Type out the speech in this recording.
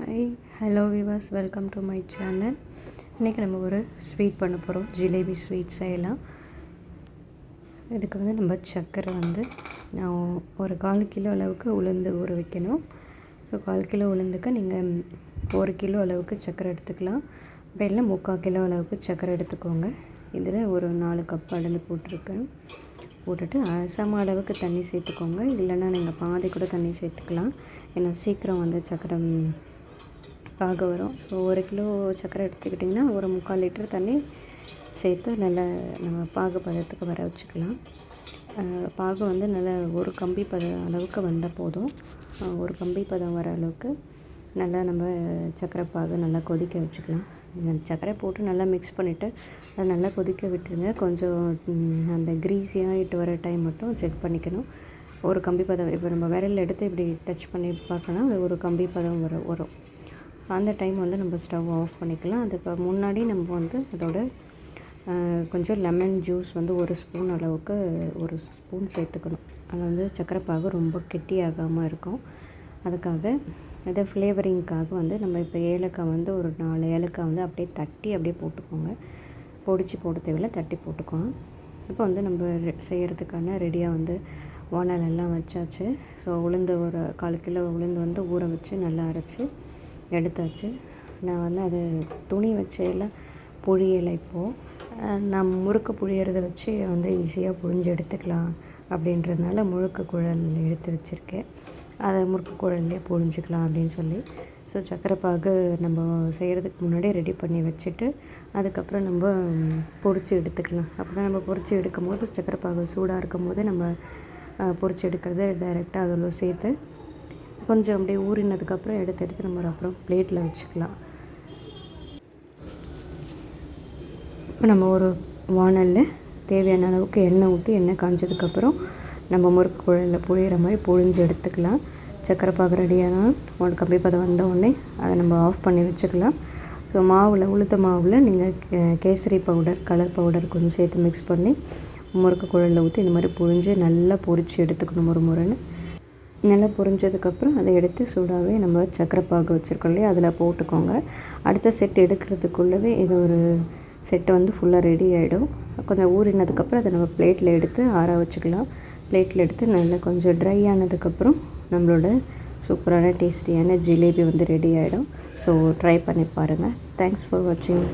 Hi hello Vilas, welcome to my channel. இன்றைக்கி நம்ம ஒரு ஸ்வீட் பண்ண போகிறோம். ஜிலேபி ஸ்வீட் செய்யலாம். இதுக்கு நம்ம சர்க்கரை நான் ஒரு 1/4 கிலோ அளவுக்கு உளுந்து ஊற வைக்கணும். 1/4 கிலோ உளுந்துக்கு நீங்கள் 1 கிலோ அளவுக்கு சர்க்கரை எடுத்துக்கலாம். அப்படி இல்லை 3/4 கிலோ அளவுக்கு சர்க்கரை எடுத்துக்கோங்க. இதில் ஒரு 4 கப் அளந்து போட்டுட்டு சம அளவுக்கு தண்ணி சேர்த்துக்கோங்க. இல்லைன்னா நீங்கள் பாதி கூட தண்ணி சேர்த்துக்கலாம். ஏன்னா சீக்கிரம் சர்க்கரை பாகு வரும். ஸோ 1 கிலோ சர்க்கரை எடுத்துக்கிட்டிங்கன்னா ஒரு 3/4 லிட்டர் தண்ணி சேர்த்து நல்லா நம்ம பாகு பதத்துக்கு வர வச்சுக்கலாம். பாகு நல்லா ஒரு கம்பி பதம் அளவுக்கு வந்தால் போதும். ஒரு கம்பி பதம் வர அளவுக்கு நல்லா நம்ம சர்க்கரை பாகு நல்லா கொதிக்க வச்சுக்கலாம். சர்க்கரை போட்டு நல்லா மிக்ஸ் பண்ணிவிட்டு அதை நல்லா கொதிக்க விட்டுருங்க. கொஞ்சம் அந்த க்ரீஸியாகிட்டு வர டைம் மட்டும் செக் பண்ணிக்கணும். ஒரு கம்பி பதம் இப்போ நம்ம விரல் எடுத்து இப்படி டச் பண்ணி பார்க்கணும். அது ஒரு கம்பி பதம் வரும். அந்த டைம் நம்ம ஸ்டவ் ஆஃப் பண்ணிக்கலாம். அதுக்கு முன்னாடி நம்ம அதோட கொஞ்சம் லெமன் ஜூஸ் ஒரு ஸ்பூன் அளவுக்கு ஒரு ஸ்பூன் சேர்த்துக்கணும். அது சர்க்கரை பாகு ரொம்ப கெட்டியாகாமல் இருக்கும். அதுக்காக இதை ஃப்ளேவரிங்க்காக நம்ம இப்போ ஏலக்காய் ஒரு 4 ஏலக்காய் அப்படியே தட்டி அப்படியே போட்டுக்கோங்க. பொடிச்சு போட தேவையில்லை, தட்டி போட்டுக்கோங்க. இப்போ நம்ம செய்கிறதுக்கான ரெடியாக வானல் எல்லாம் வச்சாச்சு. ஸோ உளுந்து ஒரு 1/4 கிலோ உளுந்து ஊற வச்சு நல்லா அரைச்சி எடுத்தாச்சு. நான் அது துணி வச்செல்லாம் புழியலை. இப்போது நான் முறுக்கு புழியறத வச்சு ஈஸியாக புழிஞ்சு எடுத்துக்கலாம் அப்படின்றதுனால முறுக்கு குழல் எடுத்து வச்சுருக்கேன். அதை முறுக்கு குழல்லையே புழிஞ்சிக்கலாம் அப்படின்னு சொல்லி. ஸோ சர்க்கரை பாகு நம்ம செய்கிறதுக்கு முன்னாடி ரெடி பண்ணி வச்சுட்டு அதுக்கப்புறம் நம்ம பொரித்து எடுத்துக்கலாம். அப்போ நம்ம பொரித்து எடுக்கும் போது சர்க்கரை பாகு சூடாக இருக்கும் போது நம்ம பொரித்து எடுக்கிறத டைரெக்டாக அதில் சேர்த்து கொஞ்சம் அப்படியே ஊறினதுக்கப்புறம் எடுத்து நம்ம அப்புறம் பிளேட்டில் வச்சுக்கலாம். இப்போ நம்ம ஒரு வானலில் தேவையான அளவுக்கு எண்ணெய் ஊற்றி எண்ணெய் காஞ்சதுக்கப்புறம் நம்ம முறுக்கு குழலில் புழியிற மாதிரி புழிஞ்சு எடுத்துக்கலாம். சர்க்கரை பாகு ரெடியான ஒரு கம்பி பதம் வந்த உடனே அதை நம்ம ஆஃப் பண்ணி வச்சுக்கலாம். ஸோ உளுத்த மாவில் நீங்கள் கேசரி பவுடர், கலர் பவுடர் கொஞ்சம் சேர்த்து மிக்ஸ் பண்ணி முறுக்கு குழலில் ஊற்றி இந்த மாதிரி புழிஞ்சு நல்லா பொரித்து எடுத்துக்கணும். ஒரு முறைன்னு நல்லா பொரிஞ்சதுக்கப்புறம் அதை எடுத்து சூடாகவே நம்ம சர்க்கரை பாகு வச்சுருக்கோம் இல்லையா, அதில் போட்டுக்கோங்க. அடுத்த செட் எடுக்கிறதுக்குள்ளவே இது ஒரு செட்டு ஃபுல்லாக ரெடி ஆகிடும். கொஞ்சம் ஊறினதுக்கப்புறம் அதை நம்ம பிளேட்டில் எடுத்து ஆற வச்சுக்கலாம். பிளேட்டில் எடுத்து நல்லா கொஞ்சம் ட்ரை ஆனதுக்கப்புறம் நம்மளோட சூப்பரான டேஸ்டியான ஜிலேபி ரெடி ஆகிடும். ஸோ ட்ரை பண்ணி பாருங்கள். தேங்க்ஸ் ஃபார் வாட்சிங்.